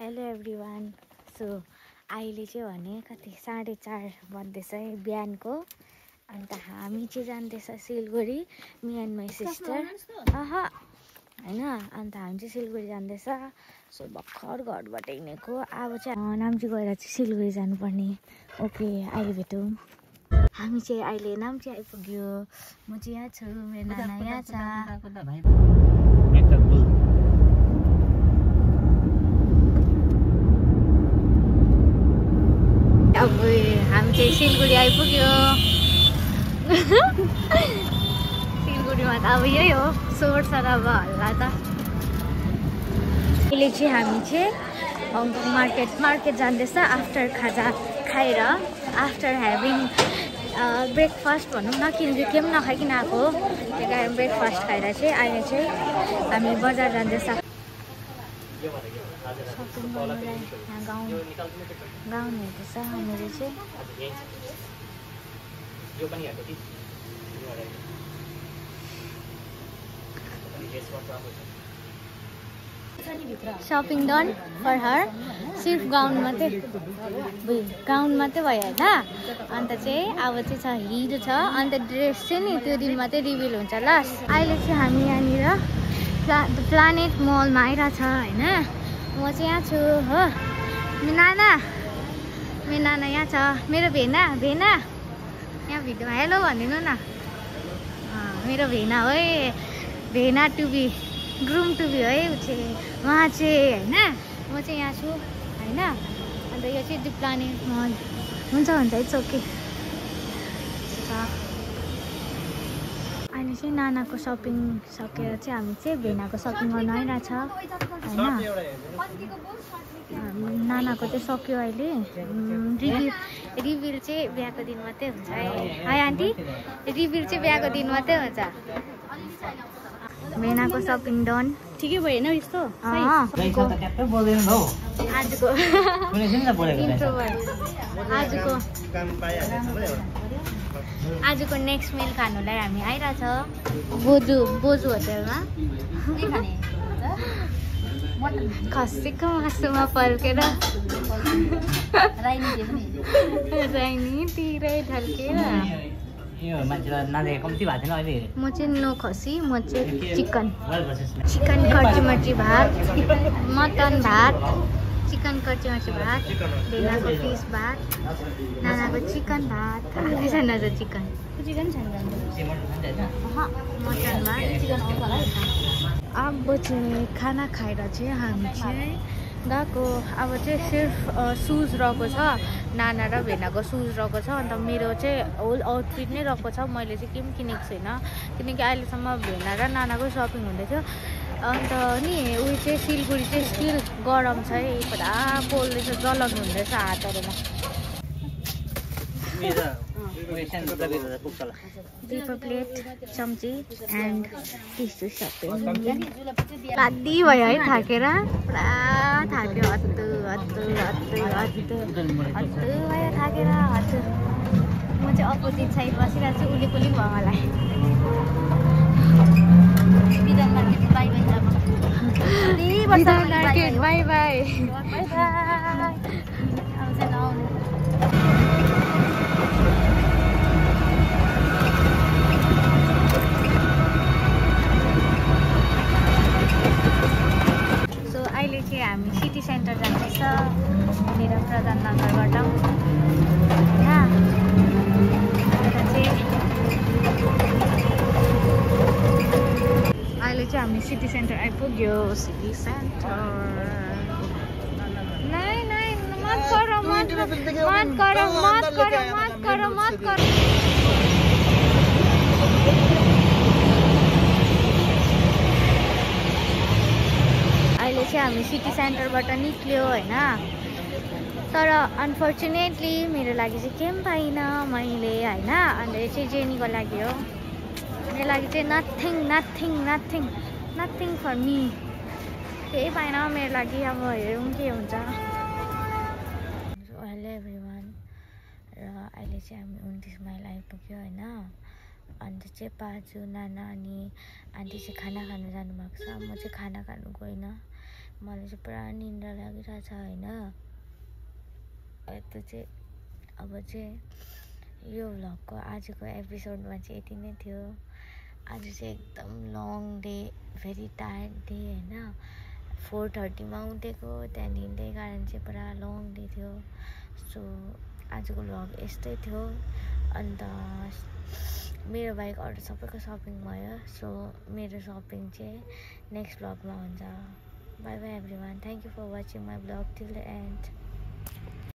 Hello everyone. So अहिले चाहिँ भने कति 4:30 बज्दैछ है बिहानको। अन्त हामी चाहिँ जाँदैछ Siliguri, me and my sister. होइन, अन्त हामी चाहिँ सिलगढी जाँदैछ। सो भर्खर घरबाट हिँडेको। अब चाहिँ नाम्ची गएर चाहिँ सिलगढी जानुपर्ने। ओके, अहिले भेटौँ। हामी चाहिँ अहिले नाम्ची आइपुग्यो। म चाहिँ यहाँ छु, मेरो नाना यहाँ छ। अब हामी चाहिँ सिलगढी आइपुग्यो। सिलगढीमा त अब यही हो, सोर सराब हल्ला त। अहिले चाहिँ हामी चाहिँ हङकङ मार्केट जाँदैछ आफ्टर खाजा खाएर, आफ्टर ह्याभिङ ब्रेकफास्ट भनौँ न, किनकि केही पनि नखाइकन आएको हो। त्यही कारण ब्रेकफास्ट खाएर चाहिँ अहिले चाहिँ हामी बजार जाँदैछ। सपिङ गर्नुलाई गाउँ हेर्दैछ हामीले चाहिँ। शपिङ डन फर हर। सिर्फ गाउन मात्रै भयो होइन। अन्त चाहिँ अब चाहिँ छ हिरो छ, अन्त ड्रेस चाहिँ नि त्यो दिन मात्रै रिभिल हुन्छ लास्ट। अहिले चाहिँ हामी यहाँनिर प्लानेट मलमा आइरहेछ होइन। म चाहिँ यहाँ छु हो। मेरो नाना यहाँ छ। मेरो भेना यहाँ भिडियोमा हेलो भनिदिनु न। मेरो भेना हो है, भेना टुबी, ग्रुम टुबी है ऊ चाहिँ, उहाँ चाहिँ होइन। म चाहिँ यहाँ छु होइन। अन्त यो चाहिँ द प्लानेट मल हुन्छ, इट्स ओके। अहिले चाहिँ नानाको सपिङ सकेर चाहिँ हामी चाहिँ भेनाको सपिङ गर्न आइरहेछ होइन। नानाको चाहिँ सक्यो अहिले। रिभिल चाहिँ बिहाको दिन मात्रै हुन्छ है आन्टी। रिभिल चाहिँ बिहाको दिन मात्रै हुन्छ। भेनाको सपिङ डन। ठिकै भयो होइन यस्तो आजको नेक्स्ट मिल खानुलाई हामी आइरहेछ बोजू होटेलमा। खसीको मासुमा पल्केर राइनीतिरै ढल्केर। म चाहिँ नो खसी, म चाहिँ चिकन कर्ची मर्ची भात, मटन भात, चिकन कर्ची मर्ची भात, भेनाको फिस भात, नानाको चिकन भात। छैन त चिकन मटन भात। अब चाहिँ खाना खाएर चाहिँ हामी चाहिँ गएको। अब चाहिँ सिर्फ सुज रहेको छ, नाना र भेनाको सुज रहेको छ। अन्त मेरो चाहिँ होल आउटफिट नै रहेको छ। मैले चाहिँ केही पनि किनेको छैन, किनकि अहिलेसम्म भेना र नानाको सपिङ हुँदैथ्यो। अन्त नि उयो चाहिँ सिलगढी चाहिँ स्टिल गरम छ है, पुरा पोल्दैछ, जलन हुँदैछ हातहरूमा। पेपर प्लेट, चम्ची एन्ड टिस्यु सपिङ राति भयो है थाकेर, पुरा थाक्यो। हत्तु भयो थाकेर हत्तु। म चाहिँ अपोजिट साइड बसिरहेको छु, उली पुली भयो मलाई। By by. अहिले चाहिँ हामी सिटी सेन्टर जाँदैछ, यहाँनिर प्रधाननगरबाट। अहिले चाहिँ हामी सिटी सेन्टर आइपुग्यो। सिटी सेन्टर मत करो। अहिले चाहिँ हामी सिटी सेन्टरबाट निक्ल्यो होइन। तर अनफर्चुनेटली मेरो लागि चाहिँ केही पनि पाइनँ मैले होइन। अन्त यो चाहिँ जेनीको लागि हो, मेरो लागि चाहिँ नथिङ फर मी। केही पाइनँ मेरो लागि। अब हेरौँ के हुन्छ। Hello everyone. र अहिले चाहिँ हामी 29 माइल आइपुग्यो होइन। अन्त चाहिँ पाजु, नाना अनि आन्टी चाहिँ खाना खानु जानुभएको छ। म चाहिँ खाना खानु गइनँ, मलाई चाहिँ पुरा निन्द्रा लागिरहेछ होइन। यस्तो चाहिँ अब चाहिँ यो भ्लगको आजको एपिसोडमा चाहिँ यति नै थियो। आज चाहिँ एकदम long day, very tired day होइन। 4:30 मा उठेको, त्यहाँदेखि त्यही कारण चाहिँ पुरा लङ डे थियो। सो आजको भ्लग यस्तै थियो। अन्त मेरो बाइक अरू सबैको सपिङ भयो। सो मेरो सपिङ चाहिँ नेक्स्ट भ्लगमा हुन्छ। Bye bye everyone, thank you for watching my vlog till the and.